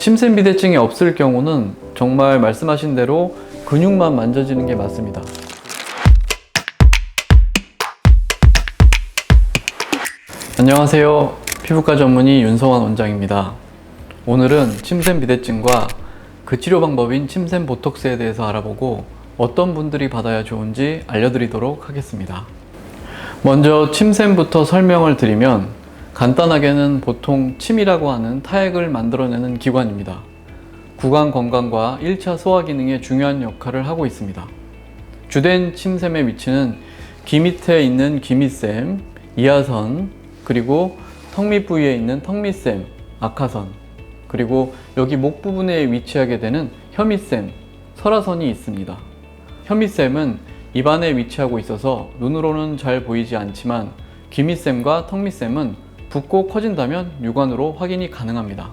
침샘 비대증이 없을 경우는 정말 말씀하신 대로 근육만 만져지는 게 맞습니다. 안녕하세요. 피부과 전문의 윤성환 원장입니다. 오늘은 침샘 비대증과 그 치료 방법인 침샘 보톡스에 대해서 알아보고 어떤 분들이 받아야 좋은지 알려드리도록 하겠습니다. 먼저 침샘부터 설명을 드리면 간단하게는 보통 침이라고 하는 타액을 만들어내는 기관입니다. 구강 건강과 1차 소화 기능에 중요한 역할을 하고 있습니다. 주된 침샘의 위치는 귀 밑에 있는 귀밑샘, 이하선, 그리고 턱 밑 부위에 있는 턱 밑샘, 악하선, 그리고 여기 목 부분에 위치하게 되는 혀밑샘, 설하선이 있습니다. 혀밑샘은 입안에 위치하고 있어서 눈으로는 잘 보이지 않지만 귀밑샘과 턱 밑샘은 붓고 커진다면 육안으로 확인이 가능합니다.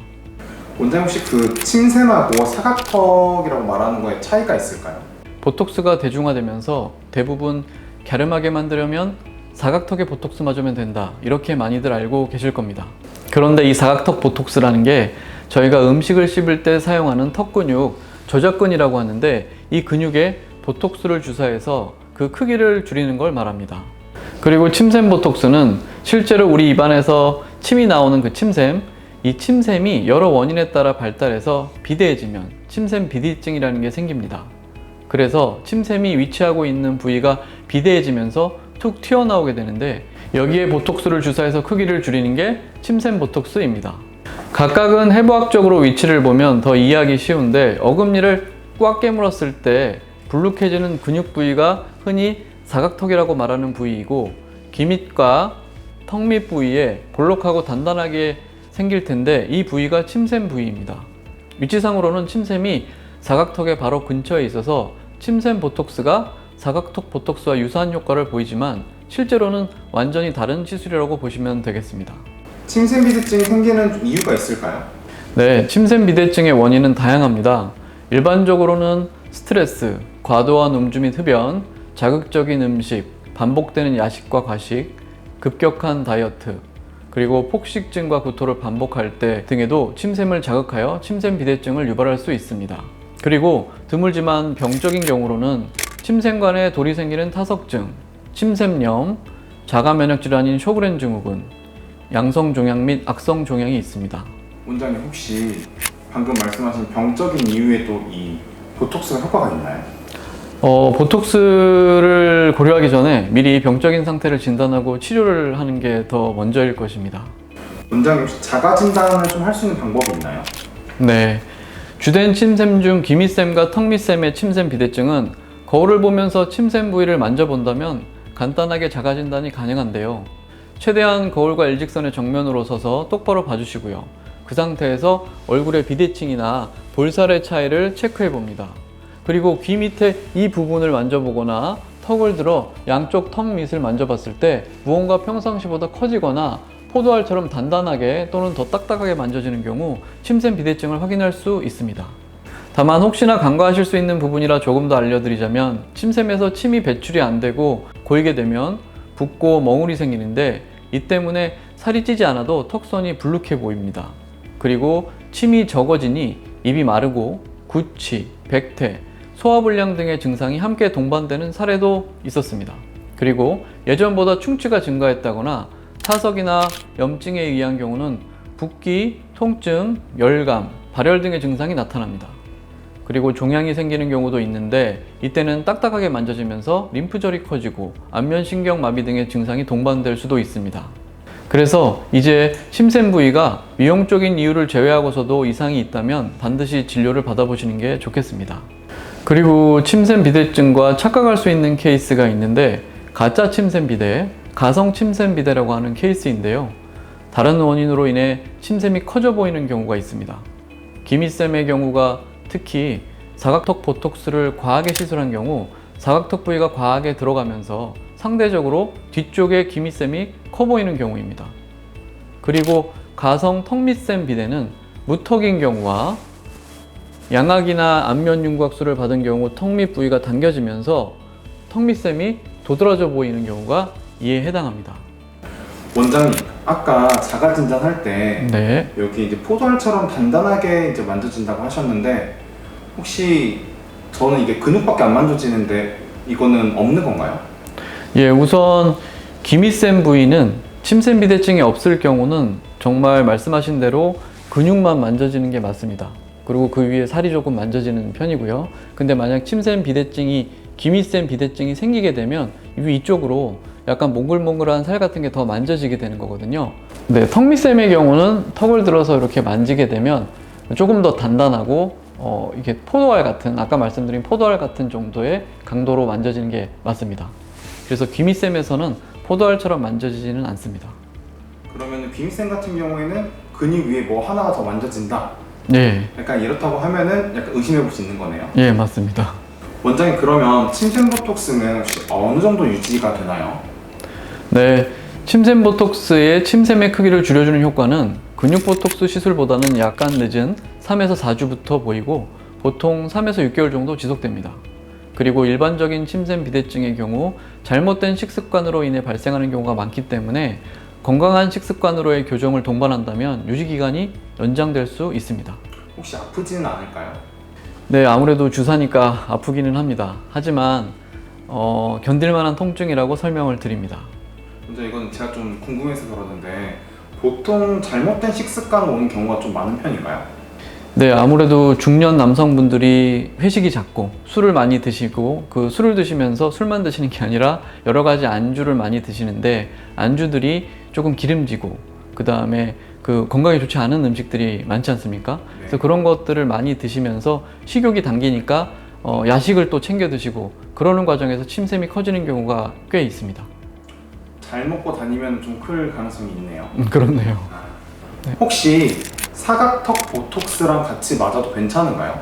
원장님 혹시 그 침샘하고 사각턱이라고 말하는 거에 차이가 있을까요? 보톡스가 대중화되면서 대부분 갸름하게 만들려면 사각턱에 보톡스 맞으면 된다, 이렇게 많이들 알고 계실 겁니다. 그런데 이 사각턱 보톡스라는 게 저희가 음식을 씹을 때 사용하는 턱 근육, 저작근이라고 하는데 이 근육에 보톡스를 주사해서 그 크기를 줄이는 걸 말합니다. 그리고 침샘 보톡스는 실제로 우리 입안에서 침이 나오는 그 침샘, 이 침샘이 여러 원인에 따라 발달해서 비대해지면 침샘 비대증이라는 게 생깁니다. 그래서 침샘이 위치하고 있는 부위가 비대해지면서 툭 튀어나오게 되는데 여기에 보톡스를 주사해서 크기를 줄이는 게 침샘 보톡스입니다. 각각은 해부학적으로 위치를 보면 더 이해하기 쉬운데 어금니를 꽉 깨물었을 때 불룩해지는 근육 부위가 흔히 사각턱이라고 말하는 부위이고 귀밑과 턱 밑 부위에 볼록하고 단단하게 생길 텐데 이 부위가 침샘 부위입니다. 위치상으로는 침샘이 사각턱의 바로 근처에 있어서 침샘 보톡스가 사각턱 보톡스와 유사한 효과를 보이지만 실제로는 완전히 다른 시술이라고 보시면 되겠습니다. 침샘 비대증이 생기는 이유가 있을까요? 네, 침샘 비대증의 원인은 다양합니다. 일반적으로는 스트레스, 과도한 음주 및 흡연, 자극적인 음식, 반복되는 야식과 과식, 급격한 다이어트, 그리고 폭식증과 구토를 반복할 때 등에도 침샘을 자극하여 침샘 비대증을 유발할 수 있습니다. 그리고 드물지만 병적인 경우로는 침샘관에 돌이 생기는 타석증, 침샘염, 자가면역질환인 쇼그렌 증후군, 양성종양 및 악성종양이 있습니다. 원장님 혹시 방금 말씀하신 병적인 이유에도 이 보톡스가 효과가 있나요? 보톡스를 고려하기 전에 미리 병적인 상태를 진단하고 치료를 하는 게 더 먼저일 것입니다. 원장님 혹시 자가 진단을 좀 할 수 있는 방법이 있나요? 네, 주된 침샘 중 귀밑샘과 턱 밑샘의 침샘 비대증은 거울을 보면서 침샘 부위를 만져본다면 간단하게 자가 진단이 가능한데요. 최대한 거울과 일직선의 정면으로 서서 똑바로 봐주시고요. 그 상태에서 얼굴의 비대칭이나 볼살의 차이를 체크해 봅니다. 그리고 귀 밑에 이 부분을 만져보거나 턱을 들어 양쪽 턱 밑을 만져봤을 때 무언가 평상시보다 커지거나 포도알처럼 단단하게 또는 더 딱딱하게 만져지는 경우 침샘 비대증을 확인할 수 있습니다. 다만 혹시나 간과하실 수 있는 부분이라 조금 더 알려드리자면 침샘에서 침이 배출이 안 되고 고이게 되면 붓고 멍울이 생기는데 이 때문에 살이 찌지 않아도 턱선이 불룩해 보입니다. 그리고 침이 적어지니 입이 마르고 구취, 백태, 소화불량 등의 증상이 함께 동반되는 사례도 있었습니다. 그리고 예전보다 충치가 증가했다거나 타석이나 염증에 의한 경우는 붓기, 통증, 열감, 발열 등의 증상이 나타납니다. 그리고 종양이 생기는 경우도 있는데 이때는 딱딱하게 만져지면서 림프절이 커지고 안면신경마비 등의 증상이 동반될 수도 있습니다. 그래서 이제 침샘 부위가 미용적인 이유를 제외하고서도 이상이 있다면 반드시 진료를 받아보시는 게 좋겠습니다. 그리고 침샘 비대증과 착각할 수 있는 케이스가 있는데 가짜 침샘 비대, 가성 침샘 비대라고 하는 케이스인데요. 다른 원인으로 인해 침샘이 커져 보이는 경우가 있습니다. 귀밑샘의 경우가 특히 사각턱 보톡스를 과하게 시술한 경우 사각턱 부위가 과하게 들어가면서 상대적으로 뒤쪽에 귀밑샘이 커 보이는 경우입니다. 그리고 가성 턱 밑샘 비대는 무턱인 경우와 양악이나 안면윤곽수를 받은 경우 턱 밑 부위가 당겨지면서 턱 밑샘이 도드라져 보이는 경우가 이에 해당합니다. 원장님, 아까 자가 진단할 때 네. 여기 이제 포도알처럼 단단하게 이제 만져진다고 하셨는데 혹시 저는 이게 근육밖에 안 만져지는데 이거는 없는 건가요? 예, 우선 기미센 부위는 침샘 비대증이 없을 경우는 정말 말씀하신 대로 근육만 만져지는 게 맞습니다. 그리고 그 위에 살이 조금 만져지는 편이고요. 근데 만약 침샘 비대증이 기미센 비대증이 생기게 되면 위쪽으로 약간 몽글몽글한 살 같은 게 더 만져지게 되는 거거든요. 네, 턱밑샘의 경우는 턱을 들어서 이렇게 만지게 되면 조금 더 단단하고 이게 포도알 같은, 아까 말씀드린 포도알 같은 정도의 강도로 만져지는 게 맞습니다. 그래서 기미샘에서는 포도알처럼 만져지지는 않습니다. 그러면 귀밑샘 같은 경우에는 근육 위에 뭐 하나가 더 만져진다. 네, 약간 이렇다고 하면은 약간 의심해 볼 수 있는 거네요. 예, 맞습니다. 원장님, 그러면 침샘 보톡스는 혹시 어느 정도 유지가 되나요? 네, 침샘 보톡스의 침샘의 크기를 줄여주는 효과는 근육 보톡스 시술보다는 약간 늦은 3에서 4주부터 보이고 보통 3에서 6개월 정도 지속됩니다. 그리고 일반적인 침샘 비대증의 경우 잘못된 식습관으로 인해 발생하는 경우가 많기 때문에 건강한 식습관으로의 교정을 동반한다면 유지기간이 연장될 수 있습니다. 혹시 아프지는 않을까요? 네, 아무래도 주사니까 아프기는 합니다. 하지만 견딜만한 통증이라고 설명을 드립니다. 먼저 이건 제가 좀 궁금해서 그러는데 보통 잘못된 식습관으로 오는 경우가 좀 많은 편인가요? 네, 아무래도 중년 남성분들이 회식이 잦고 술을 많이 드시고 그 술을 드시면서 술만 드시는 게 아니라 여러 가지 안주를 많이 드시는데 안주들이 조금 기름지고 그 다음에 그 건강에 좋지 않은 음식들이 많지 않습니까? 그래서 그런 것들을 많이 드시면서 식욕이 당기니까 야식을 또 챙겨 드시고 그러는 과정에서 침샘이 커지는 경우가 꽤 있습니다. 잘 먹고 다니면 좀 클 가능성이 있네요. 그렇네요. 혹시 사각턱 보톡스랑 같이 맞아도 괜찮은가요?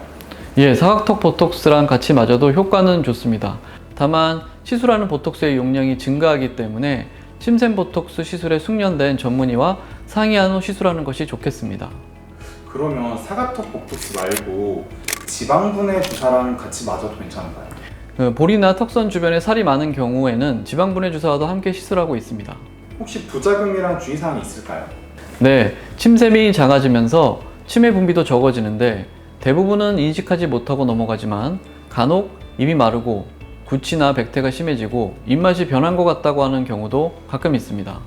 예, 사각턱 보톡스랑 같이 맞아도 효과는 좋습니다. 다만 시술하는 보톡스의 용량이 증가하기 때문에 침샘 보톡스 시술에 숙련된 전문의와 상의한 후 시술하는 것이 좋겠습니다. 그러면 사각턱 보톡스 말고 지방분해 주사랑 같이 맞아도 괜찮은가요? 볼이나 턱선 주변에 살이 많은 경우에는 지방분해 주사와도 함께 시술하고 있습니다. 혹시 부작용이랑 주의사항이 있을까요? 네, 침샘이 작아지면서 치매 분비도 적어지는데 대부분은 인식하지 못하고 넘어가지만 간혹 입이 마르고 구취나 백태가 심해지고 입맛이 변한 것 같다고 하는 경우도 가끔 있습니다.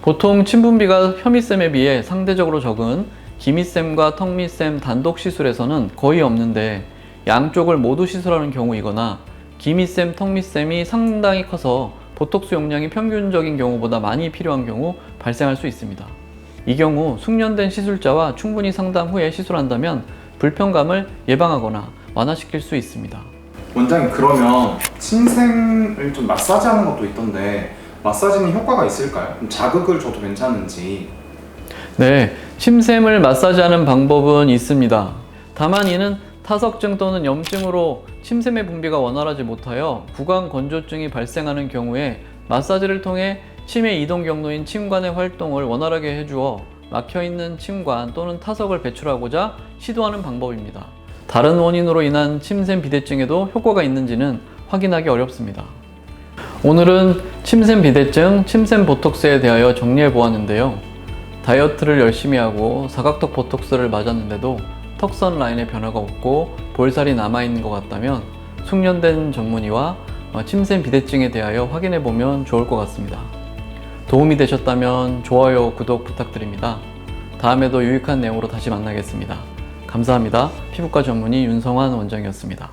보통 침 분비가 혀밑샘에 비해 상대적으로 적은 기밑샘과 턱밑샘 단독 시술에서는 거의 없는데 양쪽을 모두 시술하는 경우이거나 기밑샘, 턱밑샘이 상당히 커서 보톡스 용량이 평균적인 경우보다 많이 필요한 경우 발생할 수 있습니다. 이 경우 숙련된 시술자와 충분히 상담 후에 시술한다면 불편감을 예방하거나 완화시킬 수 있습니다. 원장님, 그러면 침샘을 좀 마사지하는 것도 있던데 마사지는 효과가 있을까요? 좀 자극을 줘도 괜찮은지. 네, 침샘을 마사지하는 방법은 있습니다. 다만 이는 타석증 또는 염증으로 침샘의 분비가 원활하지 못하여 구강 건조증이 발생하는 경우에 마사지를 통해 침의 이동 경로인 침관의 활동을 원활하게 해주어 막혀있는 침관 또는 타석을 배출하고자 시도하는 방법입니다. 다른 원인으로 인한 침샘 비대증에도 효과가 있는지는 확인하기 어렵습니다. 오늘은 침샘 비대증, 침샘 보톡스에 대하여 정리해 보았는데요. 다이어트를 열심히 하고 사각턱 보톡스를 맞았는데도 턱선 라인에 변화가 없고 볼살이 남아있는 것 같다면 숙련된 전문의와 침샘 비대증에 대하여 확인해 보면 좋을 것 같습니다. 도움이 되셨다면 좋아요, 구독 부탁드립니다. 다음에도 유익한 내용으로 다시 만나겠습니다. 감사합니다. 피부과 전문의 윤성환 원장이었습니다.